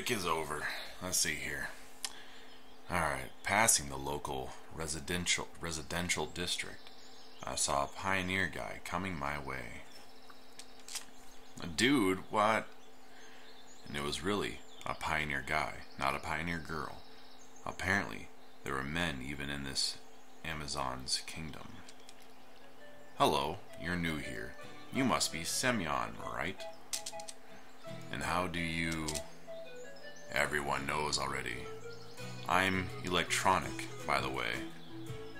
break is over. Let's see here. Alright, passing the local residential district, I saw a pioneer guy coming my way. Dude, what? And it was really a pioneer guy, not a pioneer girl. Apparently, there were men even in this Amazon's kingdom. Hello, you're new here. You must be Semyon, right? And how do you... Everyone knows already. I'm Electronic, by the way.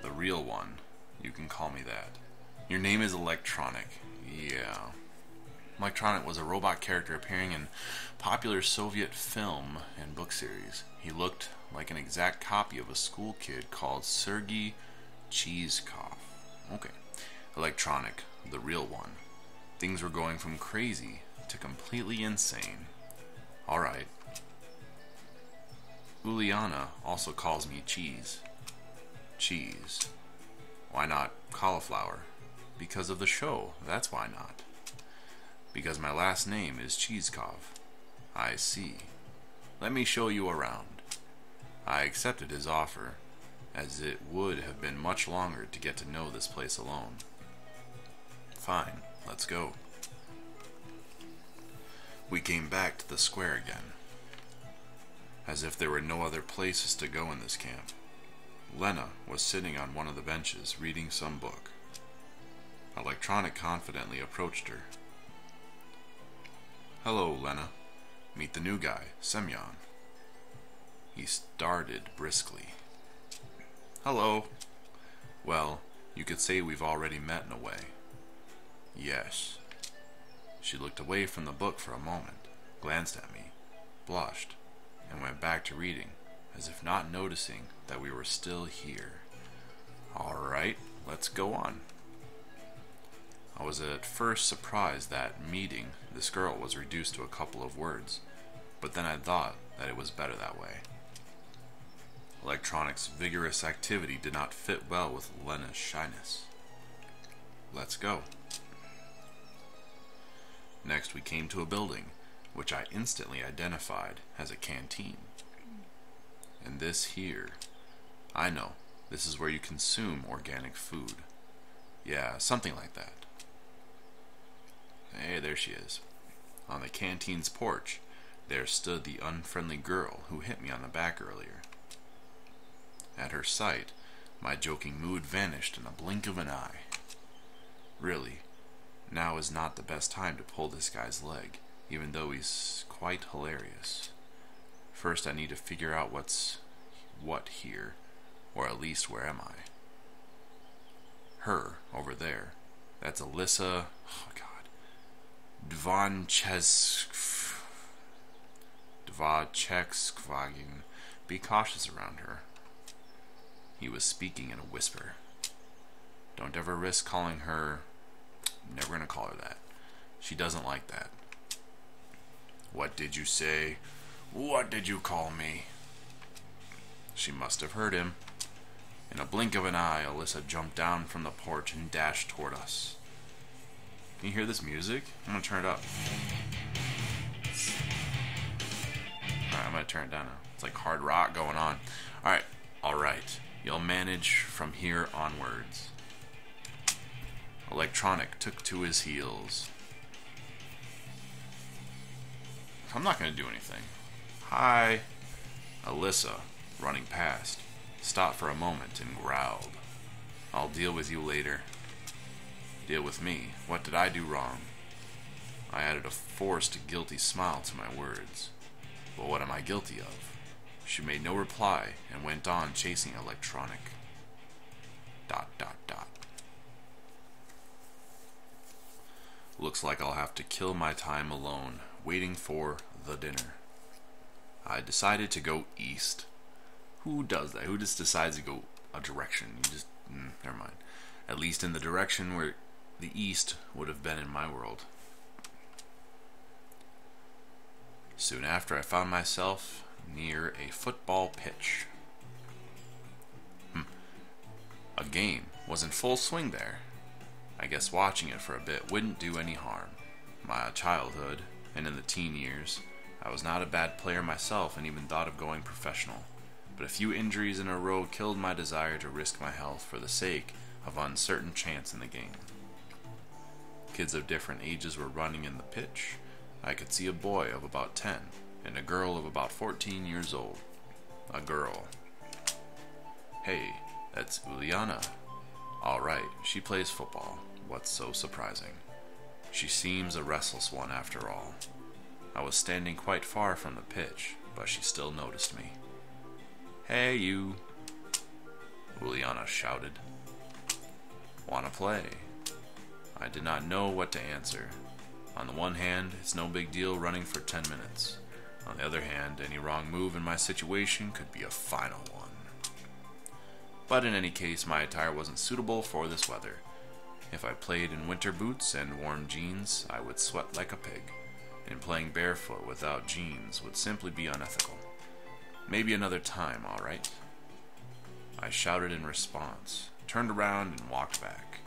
The real one. You can call me that. Your name is Electronic. Yeah. Electronic was a robot character appearing in popular Soviet film and book series. He looked like an exact copy of a school kid called Sergei Cheesekov. Okay. Electronic, the real one. Things were going from crazy to completely insane. Alright. Uliana also calls me Cheese. Cheese. Why not cauliflower? Because of the show, that's why not. Because my last name is Cheesekov. I see. Let me show you around. I accepted his offer, as it would have been much longer to get to know this place alone. Fine, let's go. We came back to the square again, as if there were no other places to go in this camp. Lena was sitting on one of the benches reading some book. Electronic confidently approached her. Hello, Lena. Meet the new guy, Semyon. He started briskly. Hello. Well, you could say we've already met in a way. Yes. She looked away from the book for a moment, glanced at me, blushed, and went back to reading, as if not noticing that we were still here. All right, let's go on. I was at first surprised that meeting this girl was reduced to a couple of words, but then I thought that it was better that way. Electronic's vigorous activity did not fit well with Lena's shyness. Let's go. Next we came to a building, which I instantly identified as a canteen. And this here, I know, this is where you consume organic food. Yeah, something like that. Hey, there she is. On the canteen's porch, there stood the unfriendly girl who hit me on the back earlier. At her sight, my joking mood vanished in a blink of an eye. Really, now is not the best time to pull this guy's leg, even though he's quite hilarious. First, I need to figure out what's what here, or at least where am I? Her, over there. That's Alyssa... Oh, God. Dvachekskvagen. Be cautious around her. He was speaking in a whisper. Don't ever risk calling her... Never gonna call her that. She doesn't like that. What did you say? What did you call me? She must have heard him. In a blink of an eye, Alyssa jumped down from the porch and dashed toward us. Can you hear this music? I'm gonna turn it up. Alright, I'm gonna turn it down now. It's like hard rock going on. Alright. You'll manage from here onwards. Electronic took to his heels. I'm not gonna do anything. Hi. Alyssa, running past, stopped for a moment and growled. I'll deal with you later. Deal with me? What did I do wrong? I added a forced, guilty smile to my words. But what am I guilty of? She made no reply and went on chasing Electronic. ... Looks like I'll have to kill my time alone, waiting for the dinner. I decided to go east. Who does that? Who just decides to go a direction? You just... never mind. At least in the direction where the east would have been in my world. Soon after, I found myself near a football pitch. A game was in full swing there. I guess watching it for a bit wouldn't do any harm. My childhood, and in the teen years, I was not a bad player myself and even thought of going professional, but a few injuries in a row killed my desire to risk my health for the sake of uncertain chance in the game. Kids of different ages were running in the pitch. I could see a boy of about 10 and a girl of about 14 years old. A girl. Hey, that's Uliana. Alright, she plays football. What's so surprising? She seems a restless one after all. I was standing quite far from the pitch, but she still noticed me. Hey, you, Uliana shouted. Wanna play? I did not know what to answer. On the one hand, it's no big deal running for 10 minutes. On the other hand, any wrong move in my situation could be a final one. But in any case, my attire wasn't suitable for this weather. If I played in winter boots and warm jeans, I would sweat like a pig, and playing barefoot without jeans would simply be unethical. Maybe another time, all right? I shouted in response, turned around, and walked back.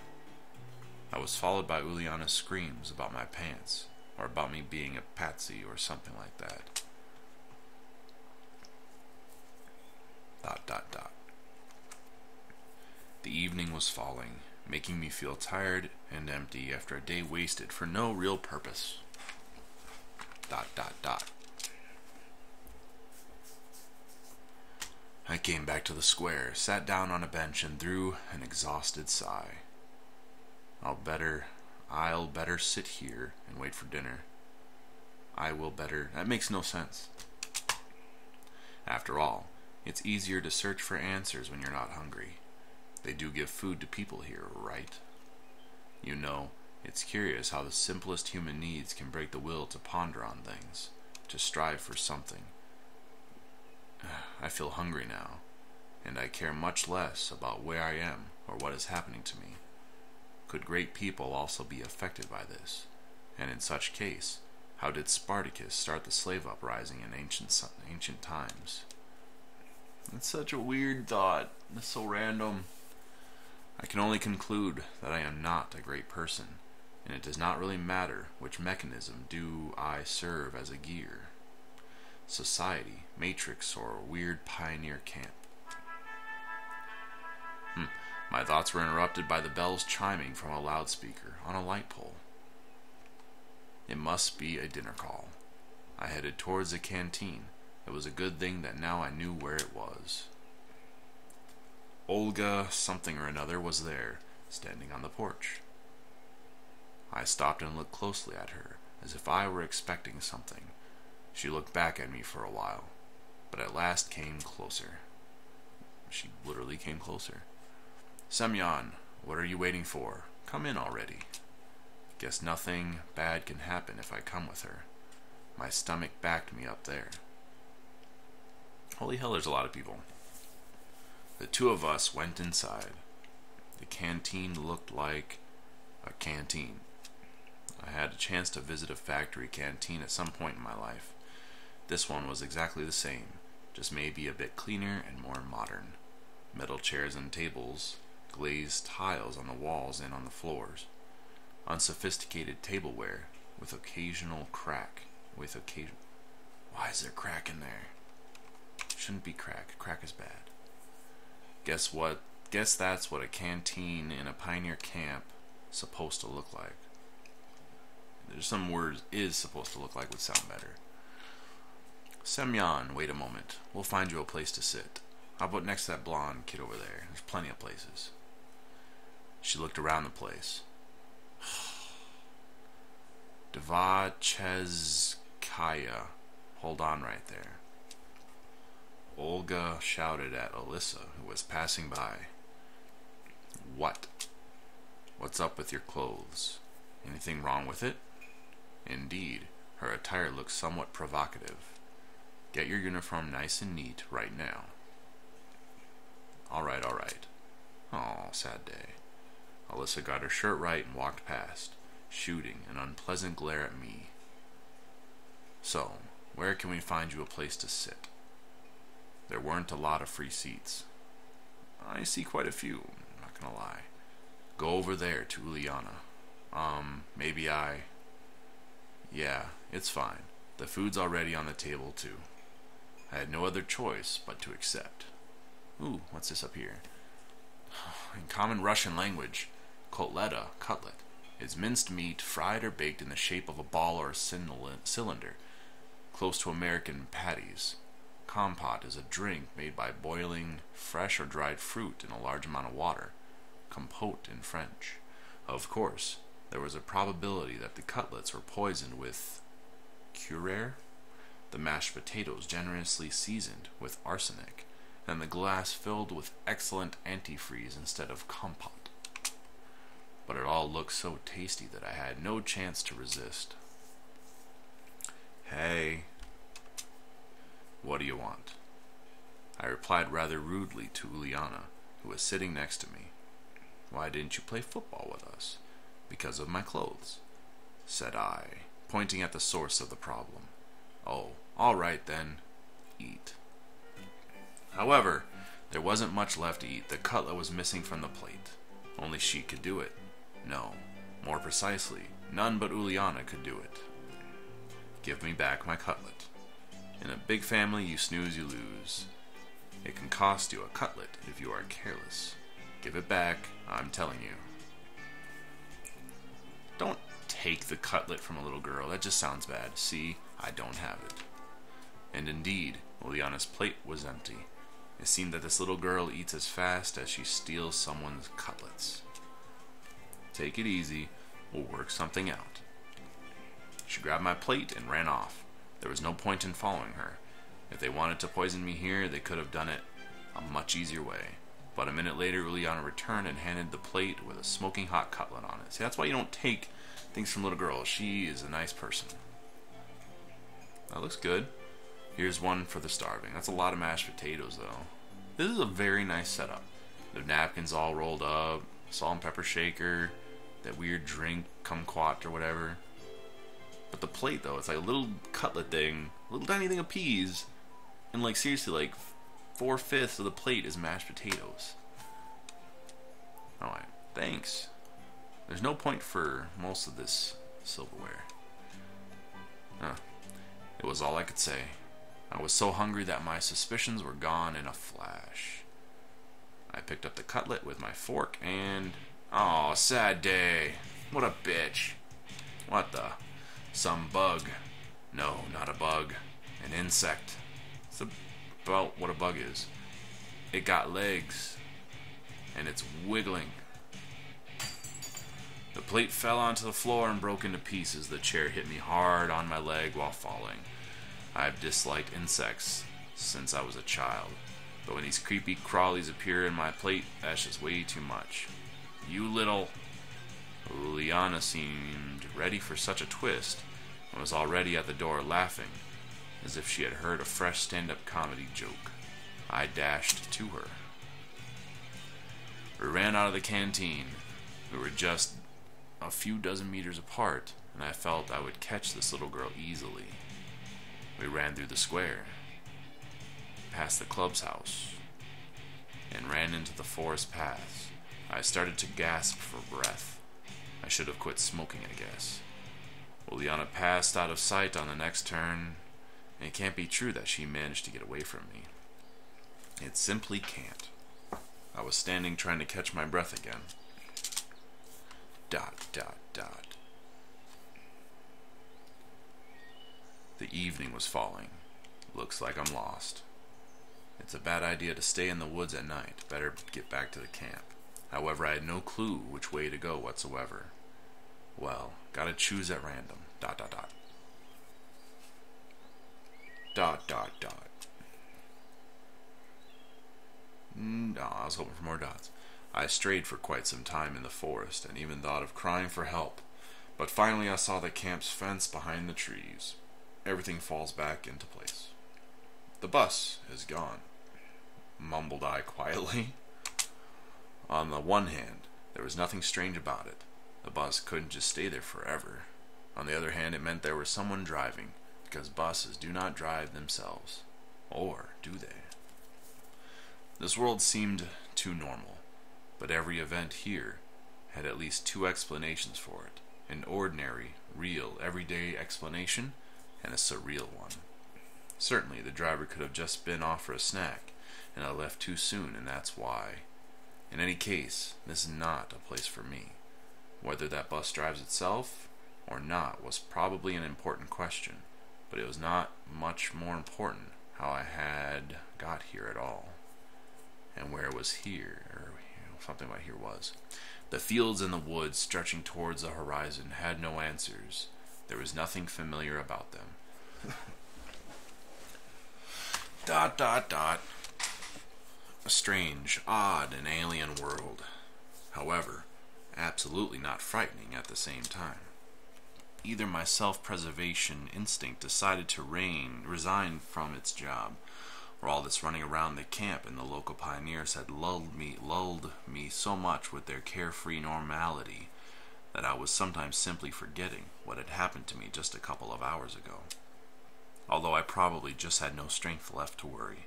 I was followed by Uliana's screams about my pants, or about me being a patsy or something like that. ... The evening was falling, making me feel tired and empty after a day wasted for no real purpose. ... I came back to the square, sat down on a bench, and drew an exhausted sigh. I'll better sit here and wait for dinner. That makes no sense. After all, it's easier to search for answers when you're not hungry. They do give food to people here, right? You know, it's curious how the simplest human needs can break the will to ponder on things, to strive for something. I feel hungry now, and I care much less about where I am or what is happening to me. Could great people also be affected by this? And in such case, how did Spartacus start the slave uprising in ancient times? It's such a weird thought. It's so random. I can only conclude that I am not a great person, and it does not really matter which mechanism do I serve as a gear. Society, matrix, or weird pioneer camp. My thoughts were interrupted by the bells chiming from a loudspeaker on a light pole. It must be a dinner call. I headed towards the canteen. It was a good thing that now I knew where it was. Olga something or another was there, standing on the porch. I stopped and looked closely at her, as if I were expecting something. She looked back at me for a while, but at last came closer. She literally came closer. Semyon, what are you waiting for? Come in already. Guess nothing bad can happen if I come with her. My stomach backed me up there. Holy hell, there's a lot of people. The two of us went inside. The canteen looked like a canteen. I had a chance to visit a factory canteen at some point in my life. This one was exactly the same, just maybe a bit cleaner and more modern. Metal chairs and tables, glazed tiles on the walls and on the floors. Unsophisticated tableware with occasional crack. Why is there crack in there? Shouldn't be crack. Crack is bad. Guess that's what a canteen in a pioneer camp supposed to look like. There's some words is supposed to look like would sound better. Semyon, wait a moment. We'll find you a place to sit. How about next to that blonde kid over there? There's plenty of places. She looked around the place. Dvachezkaya. Hold on right there. Olga shouted at Alyssa, who was passing by. What? What's up with your clothes? Anything wrong with it? Indeed, her attire looks somewhat provocative. Get your uniform nice and neat right now. All right. Oh, sad day. Alyssa got her shirt right and walked past, shooting an unpleasant glare at me. So, where can we find you a place to sit? There weren't a lot of free seats. I see quite a few, I'm not gonna lie. Go over there to Uliana. Yeah, it's fine. The food's already on the table, too. I had no other choice but to accept. Ooh, what's this up here? In common Russian language, kotleta, cutlet, is minced meat fried or baked in the shape of a ball or a cylinder, close to American patties. Compote is a drink made by boiling fresh or dried fruit in a large amount of water. Compote in French. Of course, there was a probability that the cutlets were poisoned with curare, the mashed potatoes generously seasoned with arsenic, and the glass filled with excellent antifreeze instead of compote. But it all looked so tasty that I had no chance to resist. Hey, what do you want? I replied rather rudely to Uliana, who was sitting next to me. Why didn't you play football with us? Because of my clothes, said I, pointing at the source of the problem. Oh, all right then, eat. However, there wasn't much left to eat. The cutlet was missing from the plate. Only she could do it. No, more precisely, none but Uliana could do it. Give me back my cutlet. In a big family, you snooze, you lose. It can cost you a cutlet if you are careless. Give it back, I'm telling you. Don't take the cutlet from a little girl. That just sounds bad. See, I don't have it. And indeed, Uliana's plate was empty. It seemed that this little girl eats as fast as she steals someone's cutlets. Take it easy. We'll work something out. She grabbed my plate and ran off. There was no point in following her. If they wanted to poison me here, they could have done it a much easier way. But a minute later, Uliana returned and handed the plate with a smoking hot cutlet on it. See, that's why you don't take things from little girls. She is a nice person. That looks good. Here's one for the starving. That's a lot of mashed potatoes, though. This is a very nice setup. The napkins all rolled up, salt and pepper shaker, that weird drink, kumquat or whatever. But the plate, though, it's like a little cutlet thing, a little tiny thing of peas, and like seriously, like 4/5 of the plate is mashed potatoes. Alright, thanks. There's no point for most of this silverware. It was all I could say. I was so hungry that my suspicions were gone in a flash. I picked up the cutlet with my fork and... Oh, sad day. What a bitch. What the... Some bug. No, not a bug. An insect. It's about what a bug is. It got legs. And it's wiggling. The plate fell onto the floor and broke into pieces. The chair hit me hard on my leg while falling. I've disliked insects since I was a child. But when these creepy crawlies appear in my plate, that's just way too much. You little... Uliana seemed ready for such a twist and was already at the door laughing, as if she had heard a fresh stand-up comedy joke. I dashed to her. We ran out of the canteen. We were just a few dozen meters apart, and I felt I would catch this little girl easily. We ran through the square, past the club's house, and ran into the forest paths. I started to gasp for breath. I should have quit smoking, I guess. Uliana passed out of sight on the next turn. It can't be true that she managed to get away from me. It simply can't. I was standing trying to catch my breath again. ... The evening was falling. Looks like I'm lost. It's a bad idea to stay in the woods at night. Better get back to the camp. However, I had no clue which way to go whatsoever. Well, gotta choose at random. ... No, I was hoping for more dots. I strayed for quite some time in the forest and even thought of crying for help. But finally I saw the camp's fence behind the trees. Everything falls back into place. The bus is gone, mumbled I quietly. On the one hand, there was nothing strange about it. The bus couldn't just stay there forever. On the other hand, it meant there was someone driving, because buses do not drive themselves. Or do they? This world seemed too normal, but every event here had at least two explanations for it. An ordinary, real, everyday explanation, and a surreal one. Certainly, the driver could have just been off for a snack, and I left too soon, and that's why. In any case, this is not a place for me. Whether that bus drives itself or not was probably an important question, but it was not much more important how I had got here at all, and where it was here, or something like here was. The fields and the woods stretching towards the horizon had no answers. There was nothing familiar about them. Dot, dot, dot. A strange, odd, and alien world. However, absolutely not frightening at the same time. Either my self-preservation instinct decided to resign from its job, or all this running around the camp and the local pioneers had lulled me so much with their carefree normality that I was sometimes simply forgetting what had happened to me just a couple of hours ago. Although I probably just had no strength left to worry.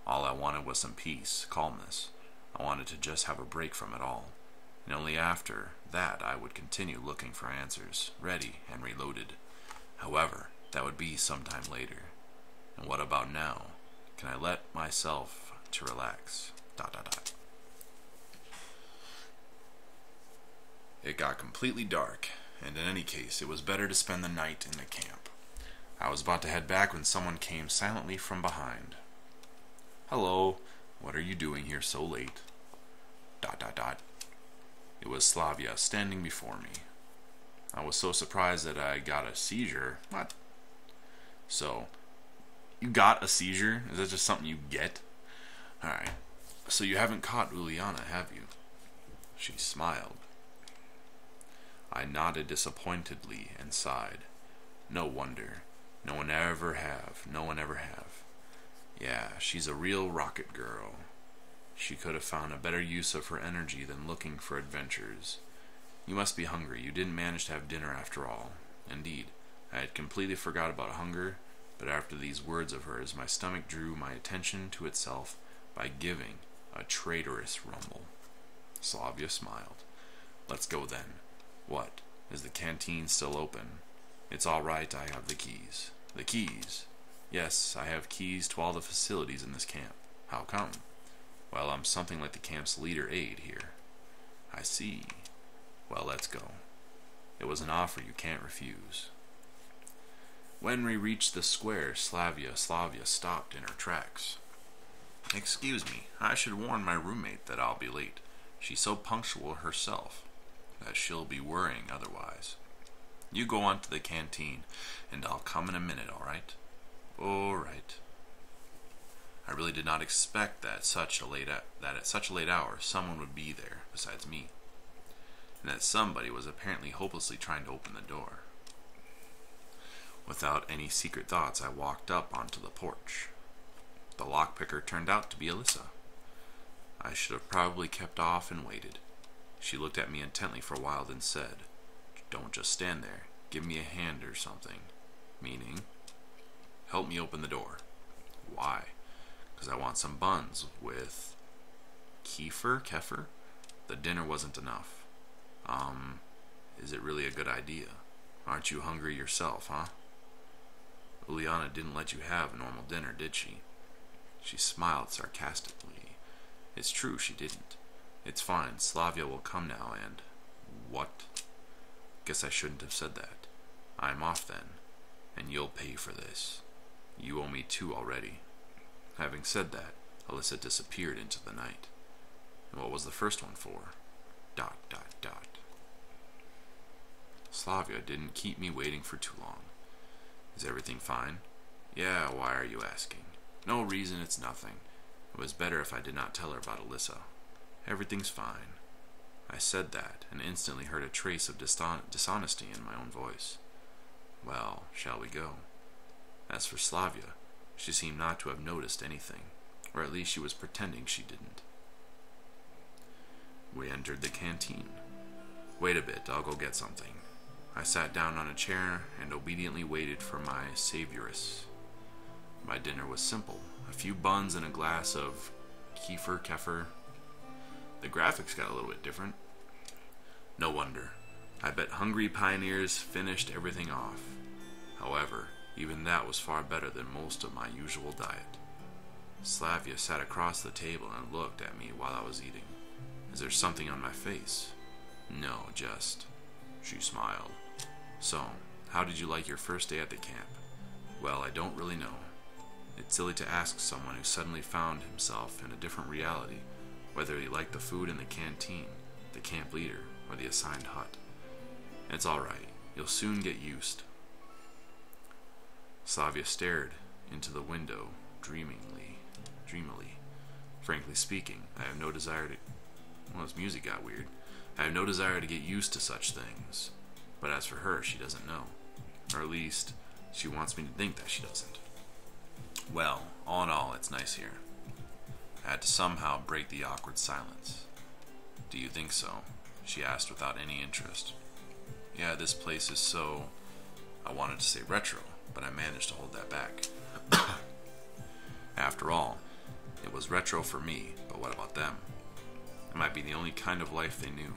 All I wanted was some peace, calmness. I wanted to just have a break from it all. And only after that I would continue looking for answers, ready and reloaded. However, that would be sometime later. And what about now? Can I let myself to relax? Dot, dot, dot. It got completely dark, and in any case, it was better to spend the night in the camp. I was about to head back when someone came silently from behind. Hello, what are you doing here so late? Dot, dot, dot. It was Slavia standing before me. I was so surprised that I got a seizure. What? So, you got a seizure? Is that just something you get? Alright, so you haven't caught Uliana, have you? She smiled. I nodded disappointedly and sighed. No wonder. No one ever have. Yeah, she's a real rocket girl. She could have found a better use of her energy than looking for adventures. You must be hungry. You didn't manage to have dinner after all. Indeed, I had completely forgot about hunger, but after these words of hers, my stomach drew my attention to itself by giving a traitorous rumble. Slavia smiled. Let's go then. What? Is the canteen still open? It's all right, I have the keys. The keys? Yes, I have keys to all the facilities in this camp. How come? Well, I'm something like the camp's leader aide here. I see. Well, let's go. It was an offer you can't refuse. When we reached the square, Slavia stopped in her tracks. Excuse me, I should warn my roommate that I'll be late. She's so punctual herself that she'll be worrying otherwise. You go on to the canteen, and I'll come in a minute, all right? All right. I really did not expect that at such a late hour someone would be there besides me, and that somebody was apparently hopelessly trying to open the door. Without any secret thoughts, I walked up onto the porch. The lockpicker turned out to be Alyssa. I should have probably kept off and waited. She looked at me intently for a while, then said, "Don't just stand there. Give me a hand or something." Meaning, help me open the door. Why? Because I want some buns with kefir? The dinner wasn't enough. Is it really a good idea? Aren't you hungry yourself, huh? Uliana didn't let you have a normal dinner, did she? She smiled sarcastically. It's true, she didn't. It's fine, Slavia will come now and... What? Guess I shouldn't have said that. I'm off then, and you'll pay for this. You owe me 2 already. Having said that, Alyssa disappeared into the night. And what was the first one for? ... Slavia didn't keep me waiting for too long. Is everything fine? Yeah, why are you asking? No reason, it's nothing. It was better if I did not tell her about Alyssa. Everything's fine. I said that, and instantly heard a trace of dishonesty in my own voice. Well, shall we go? As for Slavia, she seemed not to have noticed anything, or at least she was pretending she didn't. We entered the canteen. Wait a bit, I'll go get something. I sat down on a chair and obediently waited for my savioress. My dinner was simple, a few buns and a glass of kefir. The graphics got a little bit different. No wonder. I bet hungry pioneers finished everything off. However, Even that was far better than most of my usual diet. Slavia sat across the table and looked at me while I was eating. Is there something on my face? No, just... She smiled. So, how did you like your first day at the camp? Well, I don't really know. It's silly to ask someone who suddenly found himself in a different reality whether he liked the food in the canteen, the camp leader, or the assigned hut. It's alright. You'll soon get used. Slavia stared into the window dreamily. Frankly speaking, I have no desire to... Well, his music got weird. I have no desire to get used to such things. But as for her, she doesn't know. Or at least, she wants me to think that she doesn't. Well, all in all, it's nice here. I had to somehow break the awkward silence. Do you think so? She asked without any interest. Yeah, this place is so... I wanted to say retro, but I managed to hold that back. After all, it was retro for me, but what about them? It might be the only kind of life they knew,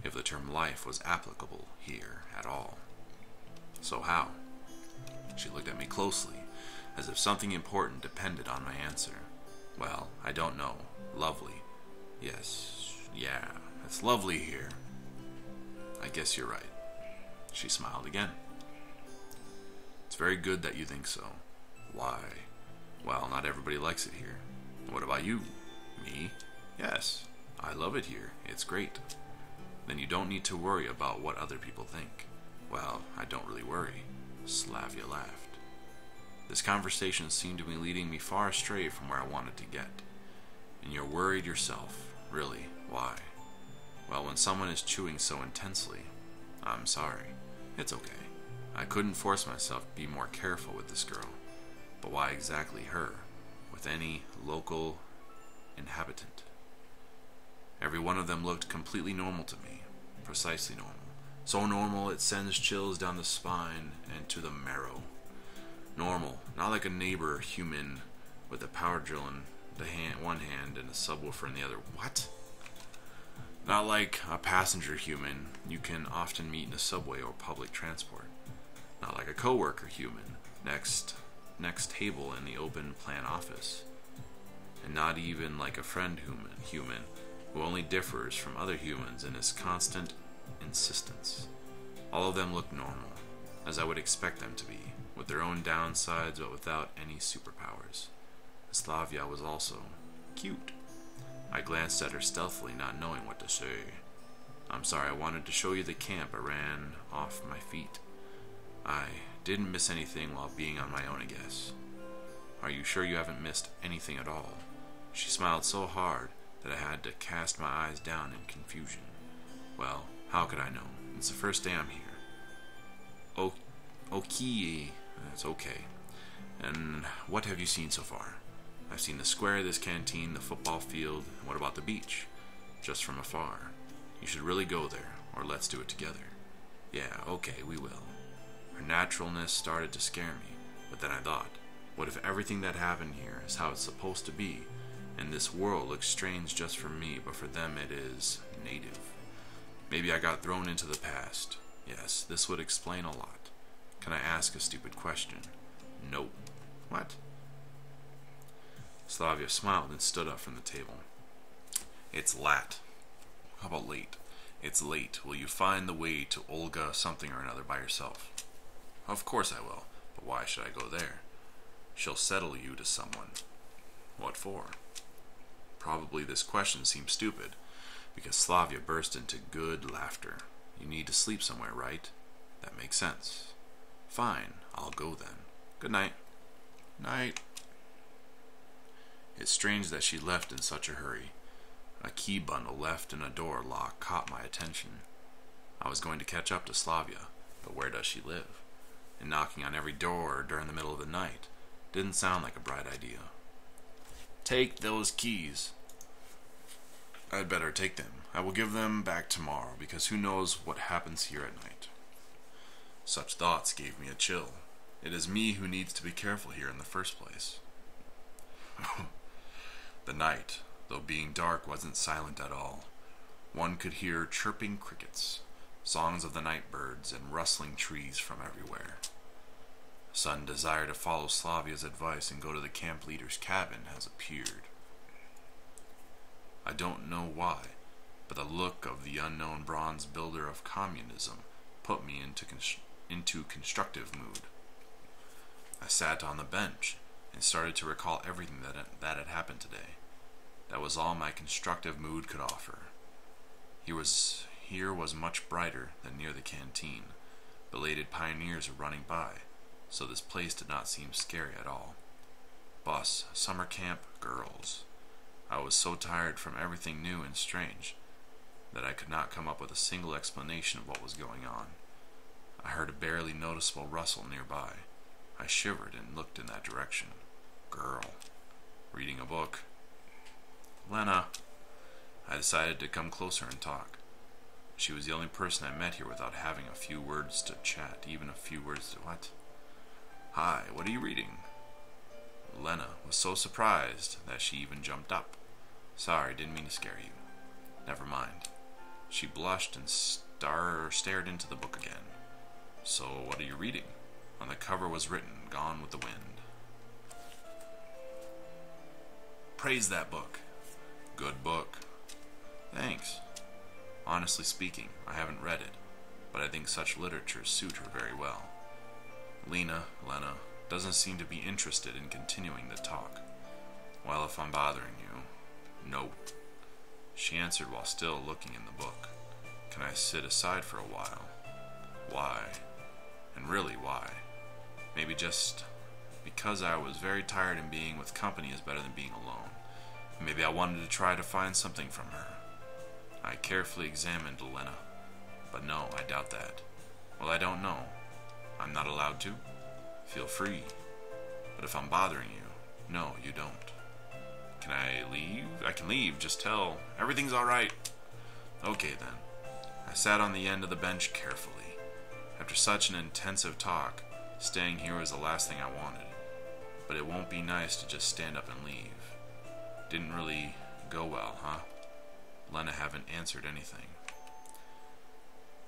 if the term life was applicable here at all. So how? She looked at me closely, as if something important depended on my answer. Well, I don't know. Lovely. Yes, yeah, it's lovely here. I guess you're right. She smiled again. It's very good that you think so. Why? Well, not everybody likes it here. What about you? Me? Yes, I love it here. It's great. Then you don't need to worry about what other people think. Well, I don't really worry. Slavia laughed. This conversation seemed to be leading me far astray from where I wanted to get. And you're worried yourself. Really? Why? Well, when someone is chewing so intensely, I'm sorry. It's okay. I couldn't force myself to be more careful with this girl. But why exactly her? With any local inhabitant? Every one of them looked completely normal to me. Precisely normal. So normal it sends chills down the spine and to the marrow. Normal, not like a neighbor human with a power drill in one hand and a subwoofer in the other. What? Not like a passenger human you can often meet in a subway or public transport. Not like a coworker human next table in the open plan office. And not even like a friend human who only differs from other humans in his constant insistence. All of them looked normal, as I would expect them to be, with their own downsides but without any superpowers. Slavia was also cute. I glanced at her stealthily, not knowing what to say. I'm sorry, I wanted to show you the camp. I ran off my feet. I didn't miss anything while being on my own, I guess. Are you sure you haven't missed anything at all? She smiled so hard that I had to cast my eyes down in confusion. Well, how could I know? It's the first day I'm here. Okay, that's okay. And what have you seen so far? I've seen the square, this canteen, the football field. What about the beach? Just from afar. You should really go there, or let's do it together. Yeah, okay, we will. Her naturalness started to scare me, but then I thought, what if everything that happened here is how it's supposed to be, and this world looks strange just for me, but for them it is native? Maybe I got thrown into the past. Yes, this would explain a lot. Can I ask a stupid question? Nope. What? Slavia smiled and stood up from the table. It's lat. How about late? It's late. Will you find the way to Olga something or another by yourself? Of course I will, but why should I go there? She'll settle you to someone. What for? Probably this question seems stupid, because Slavia burst into good laughter. You need to sleep somewhere, right? That makes sense. Fine, I'll go then. Good night. Night. It's strange that she left in such a hurry. A key bundle left in a door lock caught my attention. I was going to catch up to Slavia, but where does she live? And knocking on every door during the middle of the night didn't sound like a bright idea. Take those keys. I'd better take them. I will give them back tomorrow, because who knows what happens here at night. Such thoughts gave me a chill. It is me who needs to be careful here in the first place. The night, though being dark, wasn't silent at all. One could hear chirping crickets, songs of the night birds, and rustling trees from everywhere. sudden desire to follow Slavia's advice and go to the camp leader's cabin has appeared. I don't know why, but the look of the unknown bronze builder of communism put me into constructive mood. I sat on the bench and started to recall everything that had happened today. That was all my constructive mood could offer. Here was much brighter than near the canteen. Belated pioneers were running by, so this place did not seem scary at all. Bus, summer camp, girls. I was so tired from everything new and strange that I could not come up with a single explanation of what was going on. I heard a barely noticeable rustle nearby. I shivered and looked in that direction. Girl. Reading a book. Lena. I decided to come closer and talk. She was the only person I met here without having a few words to chat, even a few words to what? Hi, what are you reading? Lena was so surprised that she even jumped up. Sorry, didn't mean to scare you. Never mind. She blushed and stared into the book again. So, what are you reading? On the cover was written, Gone with the Wind. Praise that book. Good book. Thanks. Honestly speaking, I haven't read it, but I think such literature suit her very well. Lena doesn't seem to be interested in continuing the talk. Well, if I'm bothering you, no. She answered while still looking in the book. Can I sit aside for a while? Why? And really, why? Maybe just because I was very tired and being with company is better than being alone. Maybe I wanted to try to find something from her. I carefully examined Lena, but no, I doubt that. Well, I don't know. I'm not allowed to? Feel free. But if I'm bothering you, no, you don't. Can I leave? I can leave, just tell. Everything's alright. Okay then. I sat on the end of the bench carefully. After such an intensive talk, staying here was the last thing I wanted. But it won't be nice to just stand up and leave. Didn't really go well, huh? Lena haven't answered anything.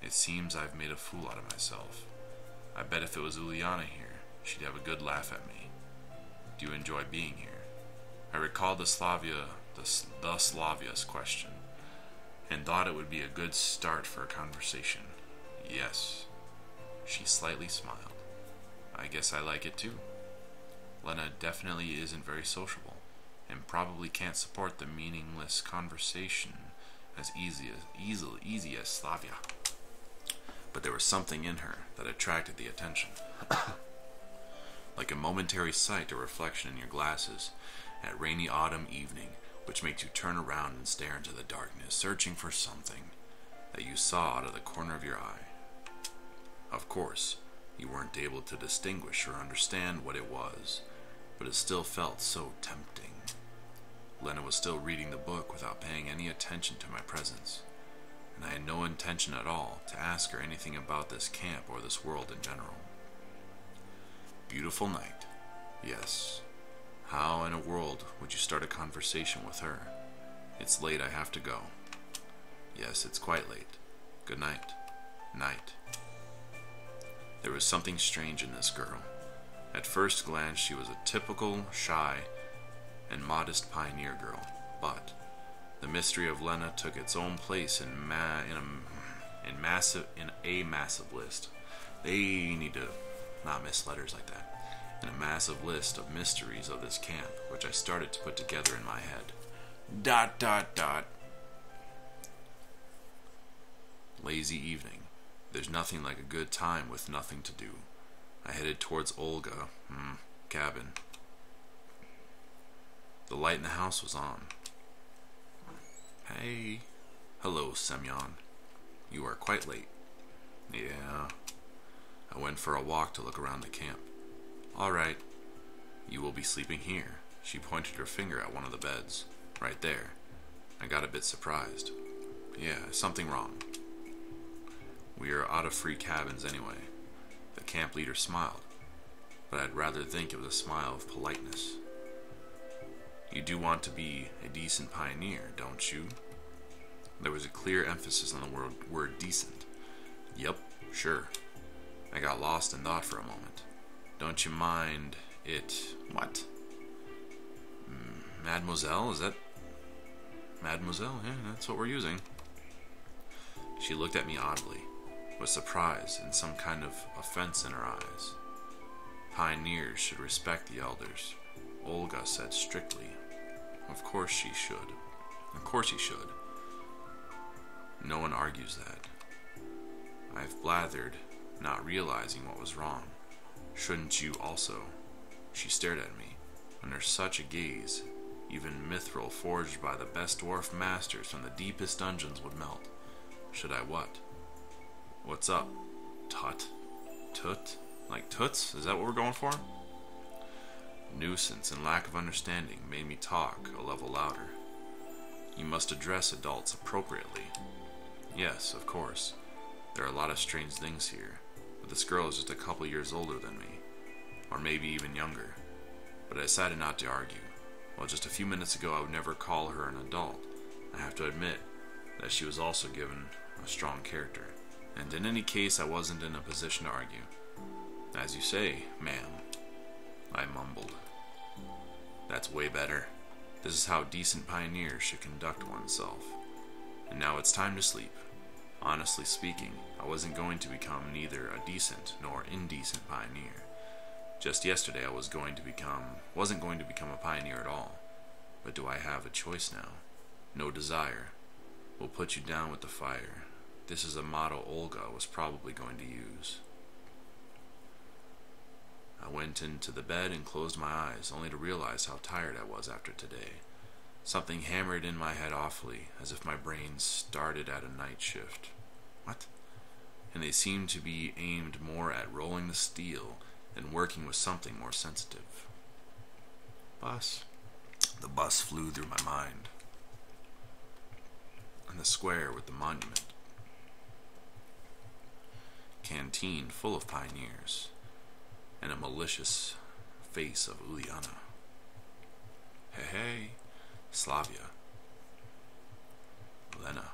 It seems I've made a fool out of myself. I bet if it was Uliana here, she'd have a good laugh at me. Do you enjoy being here? I recalled the Slavia's question, and thought it would be a good start for a conversation. Yes. She slightly smiled. I guess I like it too. Lena definitely isn't very sociable, and probably can't support the meaningless conversation as easy as Slavia. But there was something in her that attracted the attention. Like a momentary sight or reflection in your glasses at rainy autumn evening, which makes you turn around and stare into the darkness, searching for something that you saw out of the corner of your eye. Of course, you weren't able to distinguish or understand what it was, but it still felt so tempting. Lena was still reading the book without paying any attention to my presence, and I had no intention at all to ask her anything about this camp or this world in general. Beautiful night. Yes. How in a world would you start a conversation with her? It's late, I have to go. Yes, it's quite late. Good night. Night. There was something strange in this girl. At first glance, she was a typical, shy, and modest pioneer girl, but the mystery of Lena took its own place in a massive list. They need to not miss letters like that. In a massive list of mysteries of this camp, which I started to put together in my head. ... Lazy evening. There's nothing like a good time with nothing to do. I headed towards Olga, cabin. The light in the house was on. Hey. Hello, Semyon. You are quite late. Yeah. I went for a walk to look around the camp. All right. You will be sleeping here. She pointed her finger at one of the beds. Right there. I got a bit surprised. Yeah, something wrong. We are out of free cabins anyway. The camp leader smiled, but I'd rather think it was a smile of politeness. You do want to be a decent pioneer, don't you? There was a clear emphasis on the word decent. Yep, sure. I got lost in thought for a moment. Don't you mind it? What? Mademoiselle? Is that... Mademoiselle? Yeah, that's what we're using. She looked at me oddly, with surprise and some kind of offense in her eyes. Pioneers should respect the elders, Olga said strictly. Of course she should. Of course he should. No one argues that. I've blathered, not realizing what was wrong. Shouldn't you also? She stared at me. Under such a gaze, even mithril forged by the best dwarf masters from the deepest dungeons would melt. Should I what? What's up? Tut? Tut? Like toots? Is that what we're going for? Nuisance and lack of understanding made me talk a level louder. You must address adults appropriately. Yes, of course. There are a lot of strange things here, but this girl is just a couple years older than me, or maybe even younger. But I decided not to argue. Well, just a few minutes ago I would never call her an adult. I have to admit that she was also given a strong character, and in any case I wasn't in a position to argue. As you say, ma'am, I mumbled. That's way better. This is how decent pioneers should conduct oneself. And now it's time to sleep. Honestly speaking, I wasn't going to become neither a decent nor indecent pioneer. Just yesterday I wasn't going to become a pioneer at all. But do I have a choice now? No desire. We'll put you down with the fire. This is a motto Olga was probably going to use. I went into the bed and closed my eyes, only to realize how tired I was after today. Something hammered in my head awfully, as if my brain started at a night shift. What? And they seemed to be aimed more at rolling the steel than working with something more sensitive. Bus. The bus flew through my mind. And the square with the monument. Canteen full of pioneers. And a malicious face of Uliana. Hey, Slavia. Lena.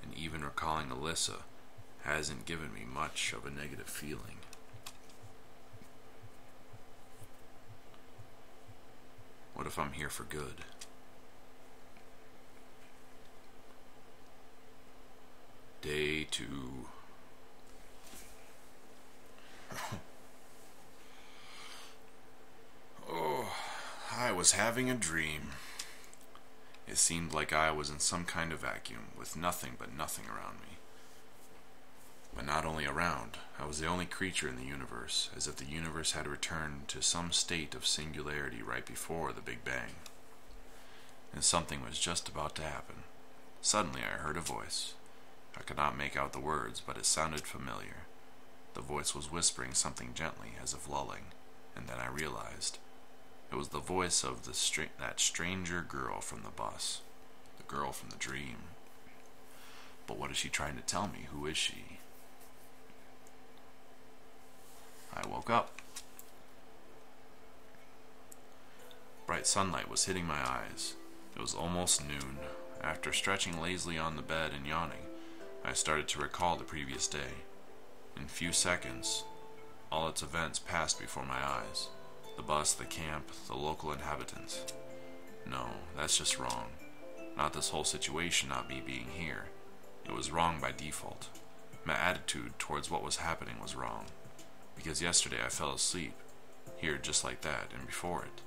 And even recalling Alyssa hasn't given me much of a negative feeling. What if I'm here for good? Day 2. Oh, I was having a dream. It seemed like I was in some kind of vacuum, with nothing but nothing around me. But not only around, I was the only creature in the universe, as if the universe had returned to some state of singularity right before the Big Bang. And something was just about to happen. Suddenly I heard a voice. I could not make out the words, but it sounded familiar. The voice was whispering something gently, as if lulling, and then I realized. It was the voice of that stranger girl from the bus. The girl from the dream. But what is she trying to tell me? Who is she? I woke up. Bright sunlight was hitting my eyes. It was almost noon. After stretching lazily on the bed and yawning, I started to recall the previous day. In a few seconds, all its events passed before my eyes. The bus, the camp, the local inhabitants. No, that's just wrong. Not this whole situation, not me being here. It was wrong by default. My attitude towards what was happening was wrong. Because yesterday I fell asleep, here just like that, and before it.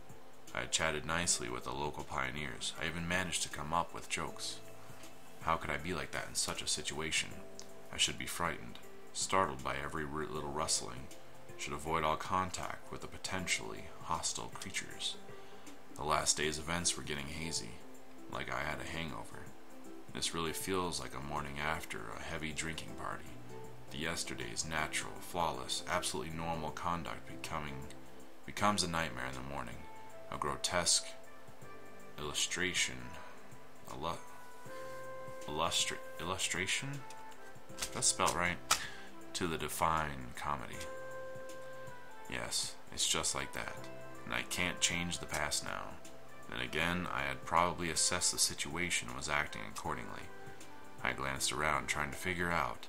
I had chatted nicely with the local pioneers. I even managed to come up with jokes. How could I be like that in such a situation? I should be frightened, startled by every little rustling, should avoid all contact with the potentially hostile creatures. The last day's events were getting hazy, like I had a hangover. This really feels like a morning after a heavy drinking party. The yesterday's natural, flawless, absolutely normal conduct becomes a nightmare in the morning, a grotesque illustration, that's spelled right, to the divine comedy. Yes, it's just like that, and I can't change the past now. Then again, I had probably assessed the situation and was acting accordingly. I glanced around, trying to figure out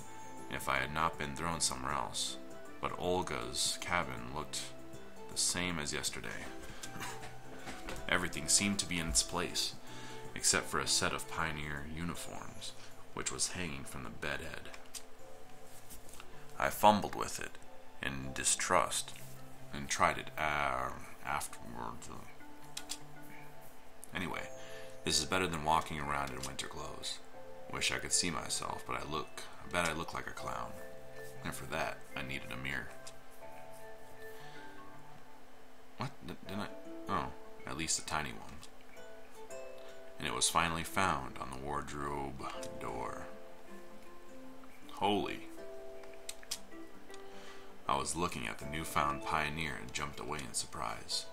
if I had not been thrown somewhere else. but Olga's cabin looked the same as yesterday. Everything seemed to be in its place, except for a set of pioneer uniforms, which was hanging from the bedhead. I fumbled with it in distrust and tried it afterwards. Anyway, this is better than walking around in winter clothes. Wish I could see myself, but I bet I look like a clown. And for that, I needed a mirror. What? Didn't I? Oh, at least a tiny one. And it was finally found on the wardrobe door. Holy. I was looking at the newfound pioneer and jumped away in surprise.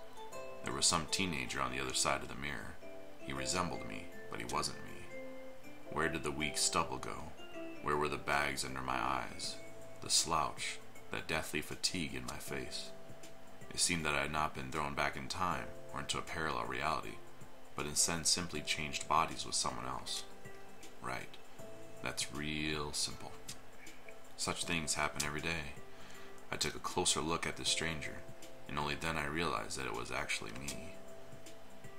There was some teenager on the other side of the mirror. He resembled me, but he wasn't me. Where did the weak stubble go? Where were the bags under my eyes? The slouch, that deathly fatigue in my face? It seemed that I had not been thrown back in time or into a parallel reality, but instead simply changed bodies with someone else. Right. That's real simple. Such things happen every day. I took a closer look at this stranger, and only then I realized that it was actually me.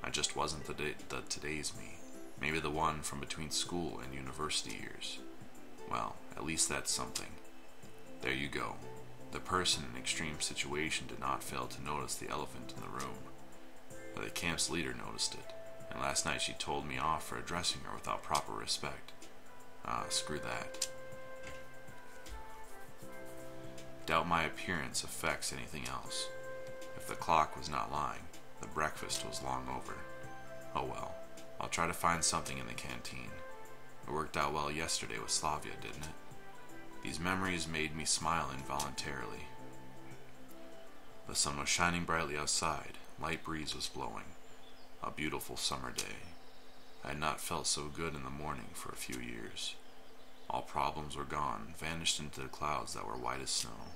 I just wasn't the today's me. Maybe the one from between school and university years. Well, at least that's something. There you go. The person in extreme situation did not fail to notice the elephant in the room. But the camp's leader noticed it, and last night she told me off for addressing her without proper respect. Screw that. Doubt my appearance affects anything else. If the clock was not lying, the breakfast was long over. Oh well, I'll try to find something in the canteen. It worked out well yesterday with Slavia, didn't it? These memories made me smile involuntarily. The sun was shining brightly outside, light breeze was blowing. A beautiful summer day. I had not felt so good in the morning for a few years. All problems were gone, vanished into the clouds that were white as snow.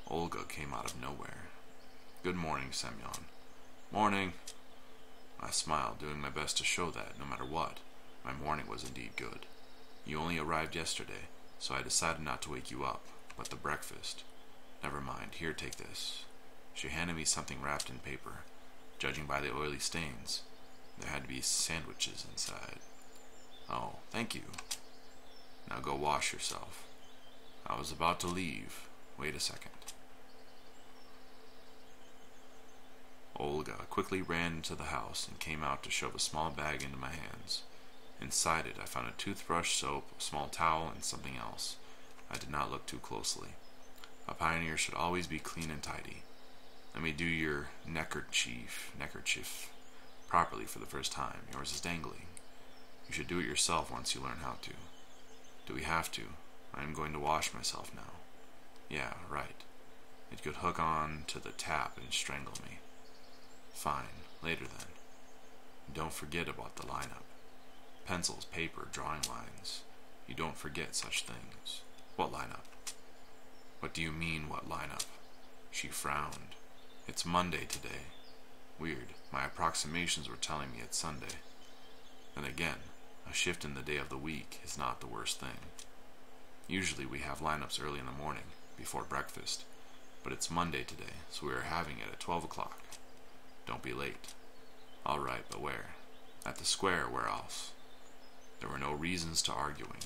Olga came out of nowhere. Good morning, Semyon. Morning. I smiled, doing my best to show that, no matter what, my morning was indeed good. You only arrived yesterday, so I decided not to wake you up, but the breakfast. Never mind, here, take this. She handed me something wrapped in paper. Judging by the oily stains, there had to be sandwiches inside. Oh, thank you. Now go wash yourself. I was about to leave. Wait a second. Olga quickly ran into the house and came out to shove a small bag into my hands. Inside it, I found a toothbrush, soap, a small towel, and something else. I did not look too closely. A pioneer should always be clean and tidy. Let me do your neckerchief properly for the first time. Yours is dangling. You should do it yourself once you learn how to. Do we have to? I am going to wash myself now. Yeah, right. It could hook on to the tap and strangle me. Fine, later then. Don't forget about the lineup. Pencils, paper, drawing lines. You don't forget such things. What lineup? What do you mean, what lineup? She frowned. It's Monday today. Weird. My approximations were telling me it's Sunday. Then again, a shift in the day of the week is not the worst thing. Usually we have lineups early in the morning, before breakfast. But it's Monday today, so we are having it at 12 o'clock. Don't be late. All right, but where? At the square, where else? There were no reasons to arguing.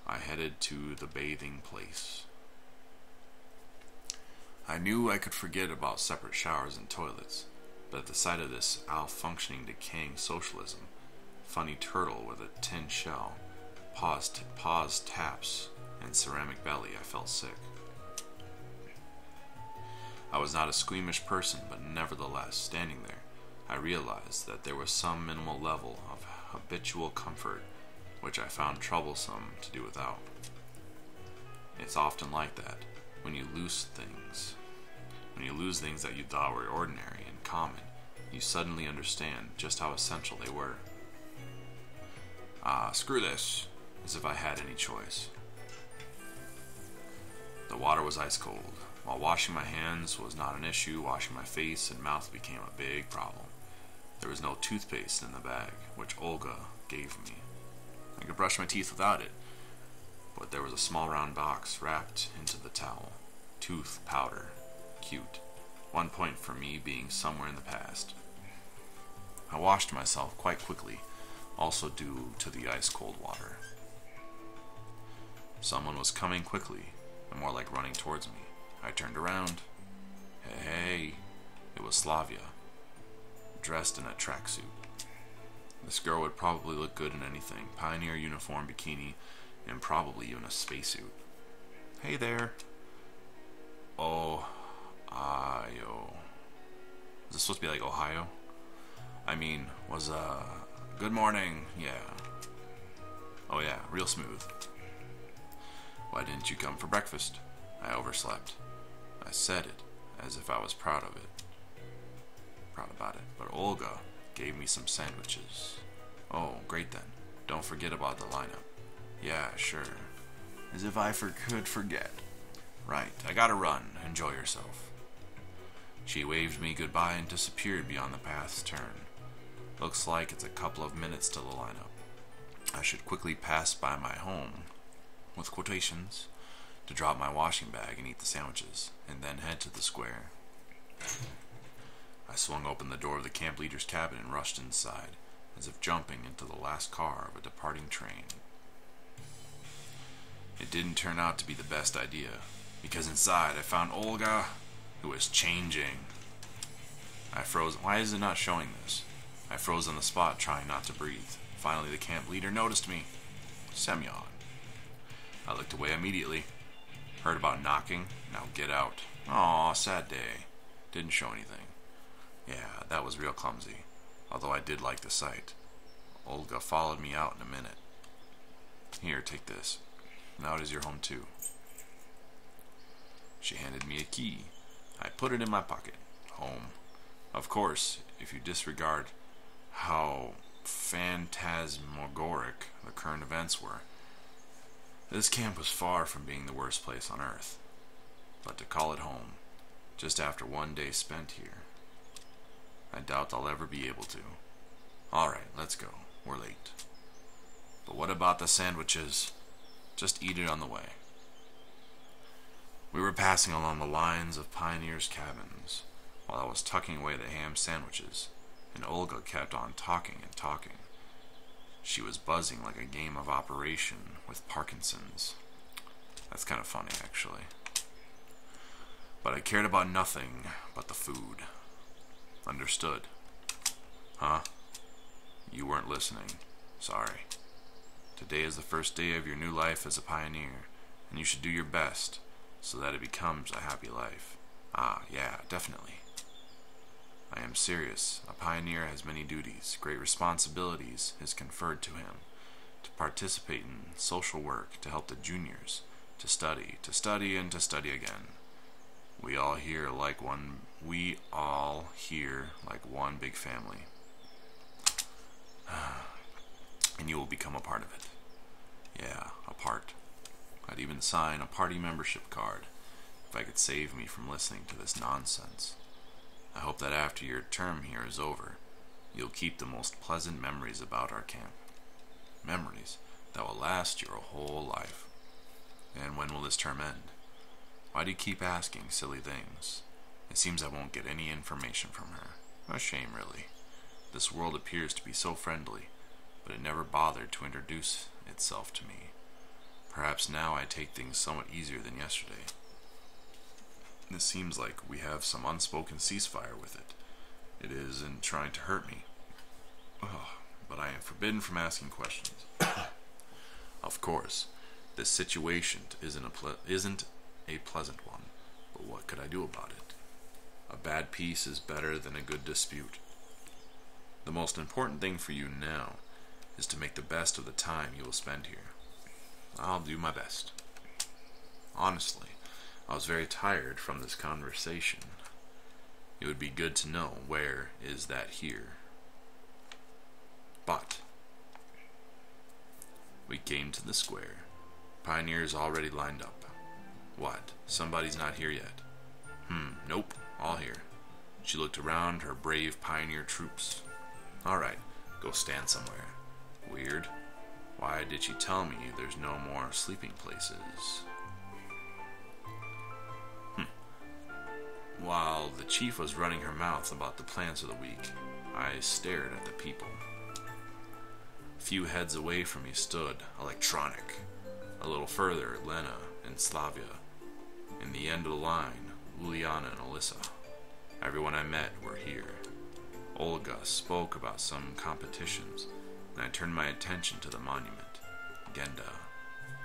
I headed to the bathing place. I knew I could forget about separate showers and toilets, but at the sight of this functioning, decaying socialism, funny turtle with a tin shell, paused taps, and ceramic belly, I felt sick. I was not a squeamish person, but nevertheless, standing there, I realized that there was some minimal level of habitual comfort which I found troublesome to do without. It's often like that, when you lose things. When you lose things that you thought were ordinary and common, you suddenly understand just how essential they were. Screw this, as if I had any choice. The water was ice cold. While washing my hands was not an issue, washing my face and mouth became a big problem. There was no toothpaste in the bag, which Olga gave me. I could brush my teeth without it, but there was a small round box wrapped into the towel. tooth powder. Cute. 1 point for me being somewhere in the past. I washed myself quite quickly, also due to the ice-cold water. Someone was coming quickly, and more like running towards me. I turned around. Hey, it was Slavia, dressed in a tracksuit. This girl would probably look good in anything, pioneer uniform, bikini, and probably even a spacesuit. Hey there. Ohio. Is this supposed to be like Ohio? I mean, good morning, yeah. Oh yeah, real smooth. Why didn't you come for breakfast? I overslept. I said it as if I was proud of it. Proud about it. But Olga gave me some sandwiches. Oh, great then. Don't forget about the lineup. Yeah, sure. As if I could forget. Right, I gotta run. Enjoy yourself. She waved me goodbye and disappeared beyond the path's turn. Looks like it's a couple of minutes till the lineup. I should quickly pass by my home, with quotations, to drop my washing bag and eat the sandwiches, and then head to the square. I swung open the door of the camp leader's cabin and rushed inside, as if jumping into the last car of a departing train. It didn't turn out to be the best idea, because inside I found Olga, who was changing. I froze. Why is it not showing this? I froze on the spot, trying not to breathe. Finally, the camp leader noticed me. Semyon. I looked away immediately. Heard about knocking? Now get out. Aw, sad day. Didn't show anything. Yeah, that was real clumsy. Although I did like the sight. Olga followed me out in a minute. Here, take this. Now it is your home too. She handed me a key. I put it in my pocket. Home. Of course, if you disregard how phantasmagoric the current events were, this camp was far from being the worst place on Earth. But to call it home, just after 1 day spent here, I doubt I'll ever be able to. Alright, let's go. We're late. But what about the sandwiches? Just eat it on the way. We were passing along the lines of pioneers' cabins, while I was tucking away the ham sandwiches, and Olga kept on talking and talking. She was buzzing like a game of Operation with Parkinson's. That's kind of funny, actually. But I cared about nothing but the food. Understood. Huh? You weren't listening. Sorry. Today is the first day of your new life as a pioneer, and you should do your best so that it becomes a happy life. Ah, yeah, definitely. I am serious. A pioneer has many duties. Great responsibilities is conferred to him. To participate in social work, to help the juniors, to study, and to study again. We all here like one big family. And you will become a part of it. Yeah, a part. I'd even sign a party membership card if I could save me from listening to this nonsense. I hope that after your term here is over, you'll keep the most pleasant memories about our camp. Memories that will last your whole life. And when will this term end? Why do you keep asking silly things? It seems I won't get any information from her. A shame, really. This world appears to be so friendly, but it never bothered to introduce itself to me. Perhaps now I take things somewhat easier than yesterday. This seems like we have some unspoken ceasefire with it. It isn't trying to hurt me. But I am forbidden from asking questions. Of course, this situation isn't a pleasant one, but what could I do about it? A bad peace is better than a good dispute. The most important thing for you now is to make the best of the time you will spend here. I'll do my best. Honestly, I was very tired from this conversation. It would be good to know where is that here. But we came to the square. Pioneers already lined up. What? Somebody's not here yet. Nope, all here. She looked around her brave pioneer troops. Alright, go stand somewhere. Weird. Why did she tell me there's no more sleeping places? While the chief was running her mouth about the plans for the week, I stared at the people. A few heads away from me stood Electronic. A little further, Lena and Slavia. In the end of the line, Uliana and Alyssa. Everyone I met were here. Olga spoke about some competitions, and I turned my attention to the monument. Genda.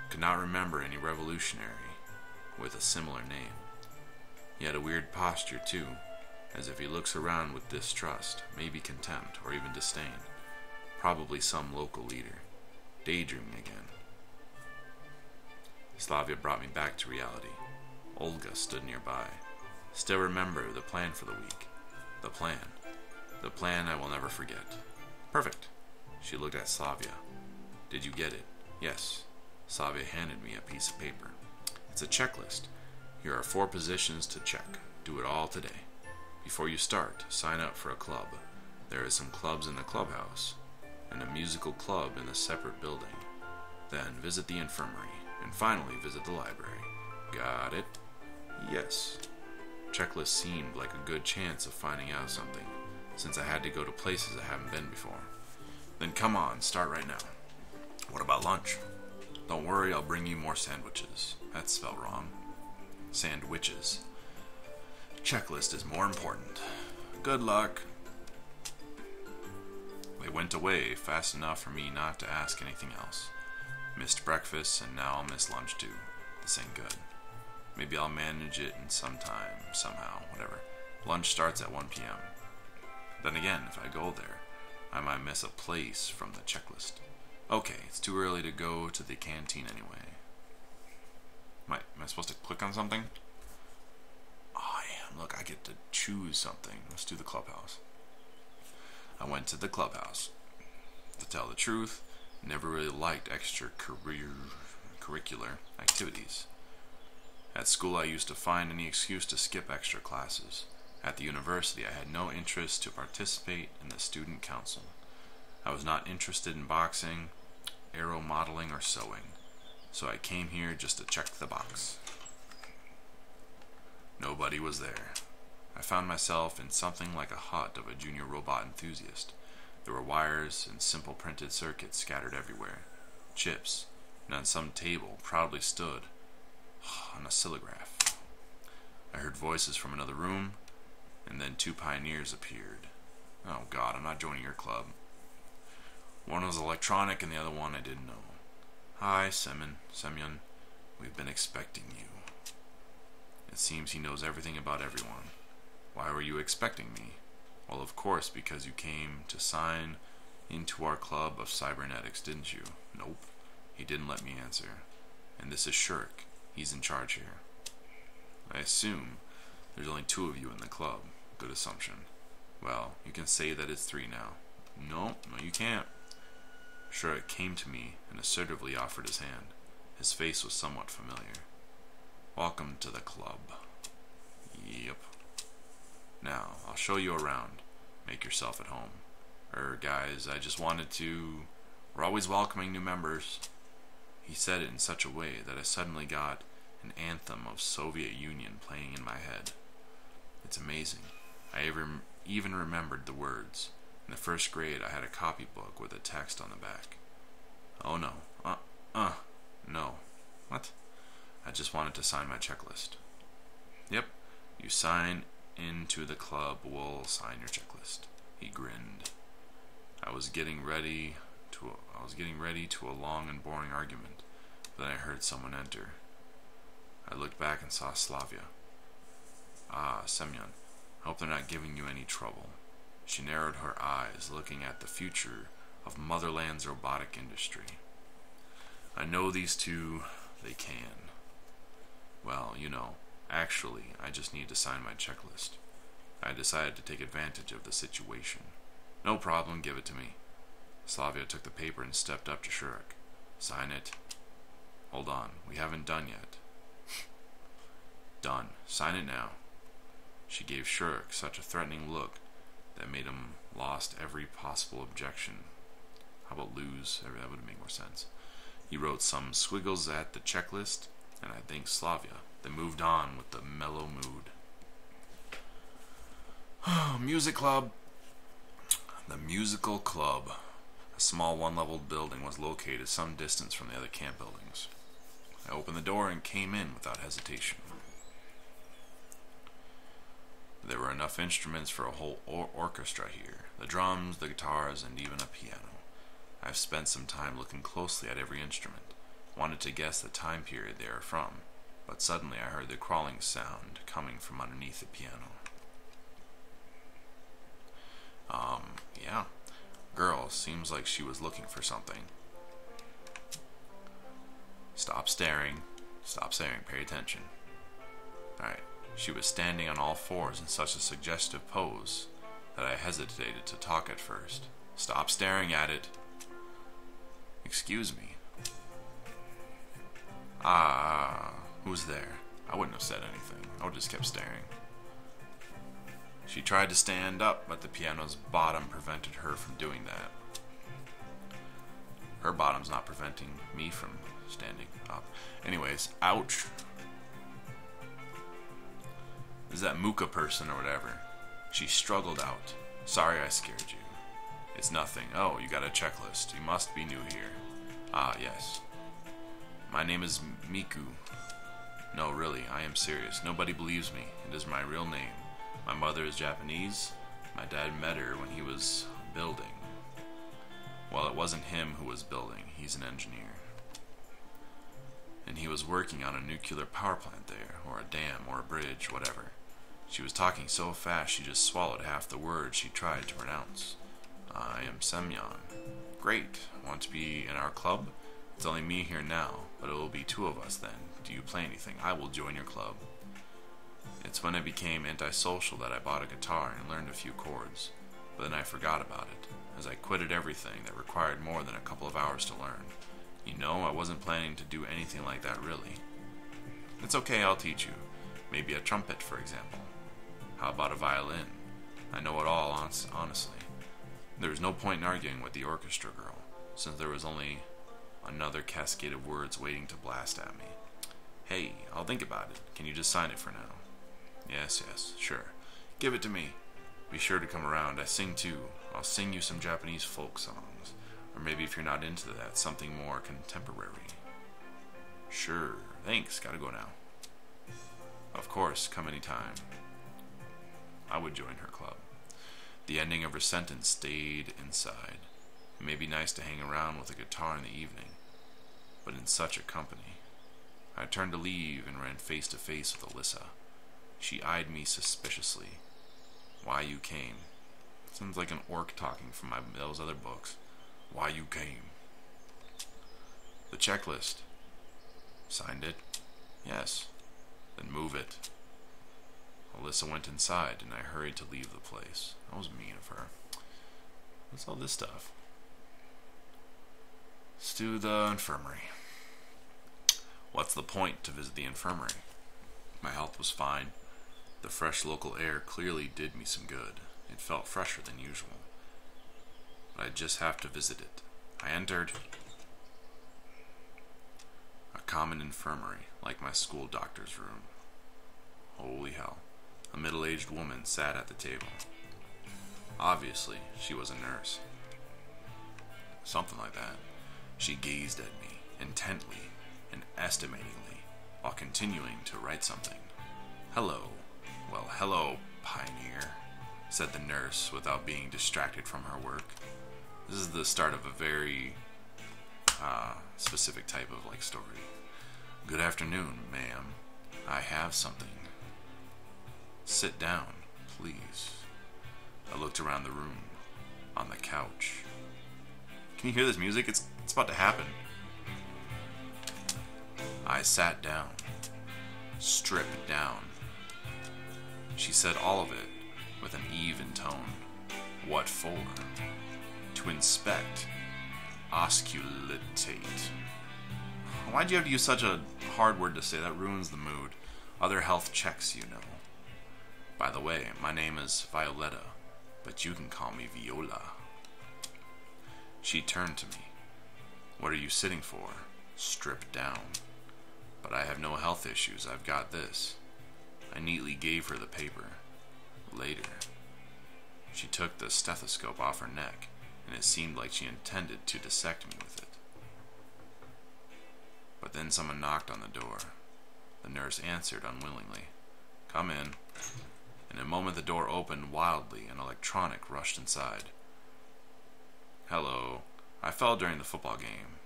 Could not remember any revolutionary with a similar name. He had a weird posture, too, as if he looks around with distrust, maybe contempt, or even disdain. Probably some local leader. Daydreaming again. Slavia brought me back to reality. Olga stood nearby. Still remember the plan for the week. The plan. The plan I will never forget. Perfect. She looked at Slavia. Did you get it? Yes. Slavia handed me a piece of paper. It's a checklist. Here are 4 positions to check. Do it all today. Before you start, sign up for a club. There are some clubs in the clubhouse, and a musical club in a separate building. Then visit the infirmary, and finally visit the library. Got it? Yes. Checklist seemed like a good chance of finding out something, since I had to go to places I haven't been before. Then come on, start right now. What about lunch? Don't worry, I'll bring you more sandwiches. That's spelled wrong. Sandwiches. Checklist is more important. Good luck. They went away fast enough for me not to ask anything else. Missed breakfast, and now I'll miss lunch too. This ain't good. Maybe I'll manage it in some time, somehow, whatever. Lunch starts at 1 p.m. Then again, if I go there, I might miss a place from the checklist. Okay, it's too early to go to the canteen anyway. Am I supposed to click on something? Oh, I am. Look, I get to choose something. Let's do the clubhouse. I went to the clubhouse. To tell the truth, never really liked curricular activities. At school, I used to find any excuse to skip extra classes. At the university, I had no interest to participate in the student council. I was not interested in boxing, aero modeling, or sewing, so I came here just to check the box. Nobody was there. I found myself in something like a hut of a junior robot enthusiast. There were wires and simple printed circuits scattered everywhere. Chips, and on some table proudly stood an oscillograph. I heard voices from another room, and then 2 pioneers appeared. Oh God, I'm not joining your club. One was electronic and the other one I didn't know. Hi, Semyon. We've been expecting you. It seems he knows everything about everyone. Why were you expecting me? Well, of course, because you came to sign into our club of cybernetics, didn't you? Nope. He didn't let me answer. And this is Shirk. He's in charge here. I assume there's only 2 of you in the club. Good assumption. Well, you can say that it's 3 now. No, you can't. Shirk came to me and assertively offered his hand. His face was somewhat familiar. Welcome to the club. Yep. Now, I'll show you around. Make yourself at home. Guys, I just wanted to... We're always welcoming new members. He said it in such a way that I suddenly got an anthem of Soviet Union playing in my head. It's amazing. I even remembered the words. In the 1st grade, I had a copybook with a text on the back. Oh no. No. What? I just wanted to sign my checklist. Yep. You sign into the club, we'll sign your checklist. He grinned. I was getting ready to a long and boring argument. Then I heard someone enter. I looked back and saw Slavia. Ah, Semyon. Hope they're not giving you any trouble. She narrowed her eyes, looking at the future of Motherland's robotic industry. I know these 2, they can. Well, actually, I just need to sign my checklist. I decided to take advantage of the situation. No problem, give it to me. Slavia took the paper and stepped up to Shirk. Sign it. Hold on, we haven't done yet. Done. Sign it now. She gave Shirk such a threatening look that made him lost every possible objection. How about lose? That would make more sense. He wrote some squiggles at the checklist, and I thanked Slavia, then moved on with the mellow mood. Music club. The musical club. A small one-level building was located some distance from the other camp buildings. I opened the door and came in without hesitation. There were enough instruments for a whole orchestra here. The drums, the guitars, and even a piano. I've spent some time looking closely at every instrument. Wanted to guess the time period they are from, but suddenly I heard the crawling sound coming from underneath the piano. Yeah. Girl, seems like she was looking for something. Stop staring. Stop staring. Pay attention. Alright. She was standing on all fours in such a suggestive pose that I hesitated to talk at first. Stop staring at it. Excuse me. Who's there? I wouldn't have said anything. I would have just kept staring. She tried to stand up, but the piano's bottom prevented her from doing that. Her bottom's not preventing me from standing up. Anyways, ouch. Is that Mooka person or whatever? She struggled out. Sorry I scared you. It's nothing. Oh, you got a checklist. You must be new here. Ah, yes. My name is Miku. No, really, I am serious. Nobody believes me. It is my real name. My mother is Japanese. My dad met her when he was building. Well, it wasn't him who was building. He's an engineer. And he was working on a nuclear power plant there, or a dam, or a bridge, whatever. She was talking so fast she just swallowed half the words she tried to pronounce. I am Semyon. Great. Want to be in our club? It's only me here now, but it will be two of us then. Do you play anything? I will join your club. It's when I became antisocial that I bought a guitar and learned a few chords, but then I forgot about it, as I quitted everything that required more than a couple of hours to learn. You know, I wasn't planning to do anything like that really. It's okay, I'll teach you. Maybe a trumpet, for example. How about a violin? I know it all, honestly. There was no point in arguing with the orchestra girl, since there was only another cascade of words waiting to blast at me. Hey, I'll think about it. Can you just sign it for now? Yes, sure. Give it to me. Be sure to come around. I sing too. I'll sing you some Japanese folk songs. Or maybe if you're not into that, something more contemporary. Sure. Thanks. Gotta go now. Of course. Come anytime. I would join her club. The ending of her sentence stayed inside. It may be nice to hang around with a guitar in the evening, but in such a company. I turned to leave and ran face to face with Alyssa. She eyed me suspiciously. Why you came? Sounds like an orc talking from those other books. Why you came? The checklist. Signed it? Yes. Then move it. Alyssa went inside, and I hurried to leave the place. That was mean of her. What's all this stuff? Let's do the infirmary. What's the point to visit the infirmary? My health was fine. The fresh local air clearly did me some good. It felt fresher than usual. But I just have to visit it. I entered a common infirmary, like my school doctor's room. Holy hell. A middle-aged woman sat at the table. Obviously, she was a nurse. Something like that. She gazed at me, intently and estimatingly, while continuing to write something. Hello. Well, hello, pioneer, said the nurse without being distracted from her work. This is the start of a very specific type of story. Good afternoon, ma'am. I have something. Sit down, please. I looked around the room, on the couch. Can you hear this music? It's about to happen. I sat down. Stripped down. She said all of it with an even tone. What for? To inspect. Auscultate. Why'd you have to use such a hard word to say? That ruins the mood. Other health checks, you know. By the way, my name is Violetta, but you can call me Viola. She turned to me. What are you sitting for? Stripped down. But I have no health issues. I've got this. I neatly gave her the paper. Later. She took the stethoscope off her neck, and it seemed like she intended to dissect me with it. But then someone knocked on the door. The nurse answered unwillingly. "Come in." In a moment the door opened wildly and electronic rushed inside. "Hello. I fell during the football game.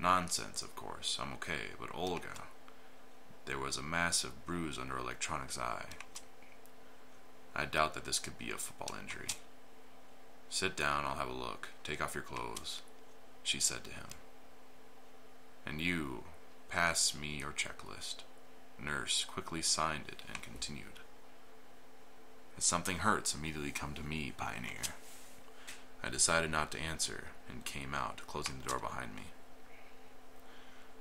Nonsense, of course. I'm okay, but Olga..." There was a massive bruise under Electronic's eye. "I doubt that this could be a football injury." "Sit down, I'll have a look. Take off your clothes," she said to him. "And you, pass me your checklist." Nurse quickly signed it and continued. "If something hurts, immediately come to me, Pioneer." I decided not to answer and came out, closing the door behind me.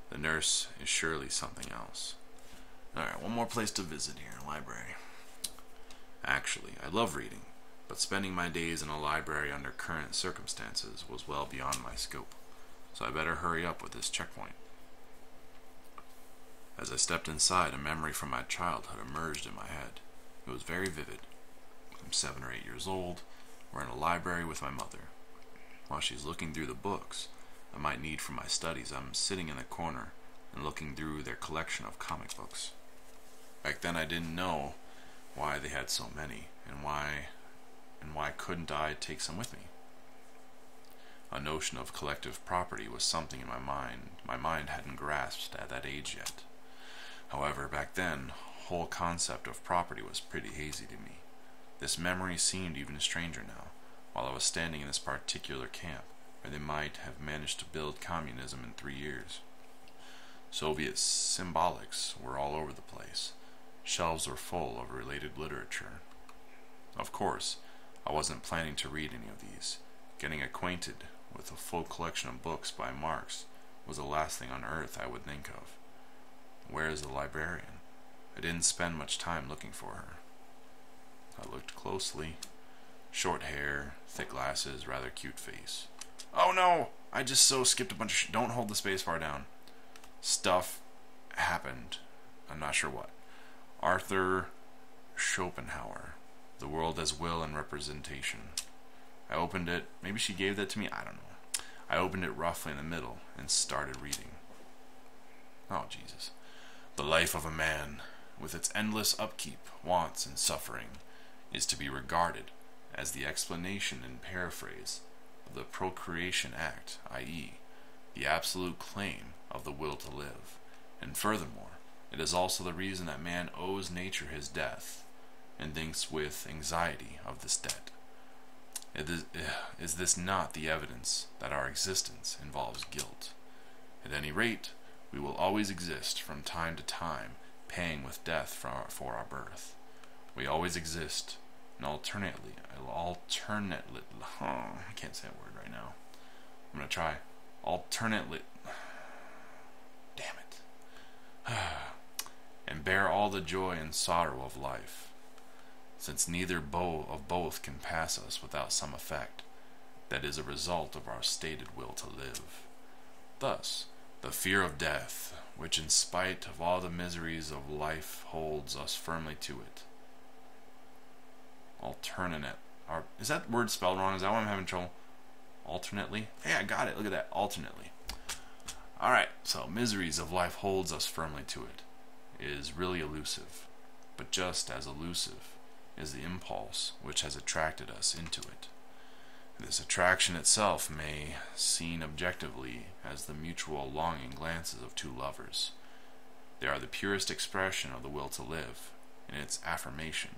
The nurse is surely something else. Alright, one more place to visit here, library. Actually, I love reading, but spending my days in a library under current circumstances was well beyond my scope, so I better hurry up with this checkpoint. As I stepped inside, a memory from my childhood emerged in my head. It was very vivid. I'm 7 or 8 years old. We're in a library with my mother. While she's looking through the books I might need for my studies, I'm sitting in the corner and looking through their collection of comic books. Back then I didn't know why they had so many, and why couldn't I take some with me? A notion of collective property was something in my mind hadn't grasped at that age yet. However, back then, whole concept of property was pretty hazy to me. This memory seemed even stranger now, while I was standing in this particular camp, where they might have managed to build communism in 3 years. Soviet symbolics were all over the place. Shelves were full of related literature. Of course, I wasn't planning to read any of these. Getting acquainted with a full collection of books by Marx was the last thing on earth I would think of. Where is the librarian? I didn't spend much time looking for her. I looked closely. Short hair, thick glasses, rather cute face. Oh no! I just so skipped a bunch of don't hold the space bar down. Stuff happened. I'm not sure what. Arthur Schopenhauer. The World as Will and Representation. I opened it. Maybe she gave that to me? I don't know. I opened it roughly in the middle and started reading. Oh, Jesus. The life of a man, with its endless upkeep, wants, and suffering, is to be regarded as the explanation and paraphrase of the Procreation Act, i.e., the absolute claim of the will to live. And furthermore, it is also the reason that man owes nature his death, and thinks with anxiety of this debt. Is this not the evidence that our existence involves guilt? At any rate, we will always exist from time to time, paying with death for our birth. We always exist, and alternately, I can't say a word right now. I'm gonna try. Alternately, damn it. And bear all the joy and sorrow of life. Since neither of both can pass us without some effect that is a result of our stated will to live. Thus, the fear of death, which in spite of all the miseries of life holds us firmly to it. Is that word spelled wrong? Is that why I'm having trouble? Alternately? Hey, I got it. Look at that. Alternately. Alright, so miseries of life holds us firmly to it. It is really elusive, but just as elusive is the impulse which has attracted us into it. This attraction itself may seen objectively as the mutual longing glances of two lovers. They are the purest expression of the will to live, in its affirmation.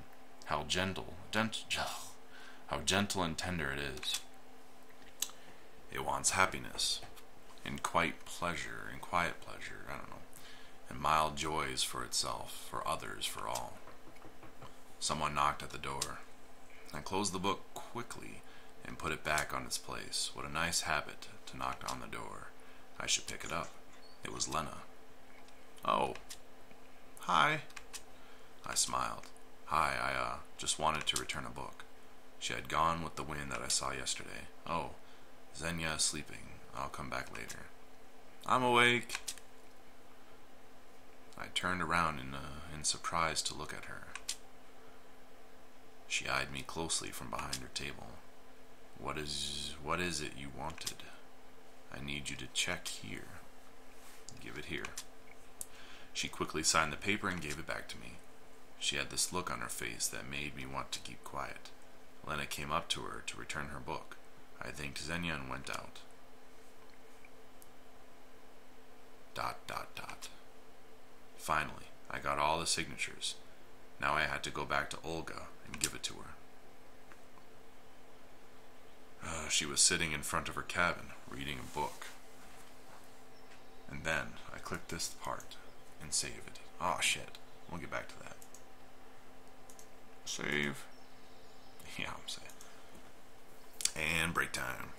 How gentle and tender it is. It wants happiness, and quiet pleasure, and mild joys for itself, for others, for all. Someone knocked at the door. I closed the book quickly and put it back on its place. What a nice habit to knock on the door. I should pick it up. It was Lena. Oh. Hi. I smiled. Hi, I just wanted to return a book. She had gone with the wind that I saw yesterday. Oh, Xenia is sleeping. I'll come back later. I'm awake. I turned around in surprise to look at her. She eyed me closely from behind her table. What is it you wanted? I need you to check here. Give it here. She quickly signed the paper and gave it back to me. She had this look on her face that made me want to keep quiet. Lena came up to her to return her book. I thanked Xenia and went out. ... Finally, I got all the signatures. Now I had to go back to Olga and give it to her. She was sitting in front of her cabin, reading a book. And then I clicked this part and saved it. Oh shit, we'll get back to that. Save. Yeah, I'm saying. And break time.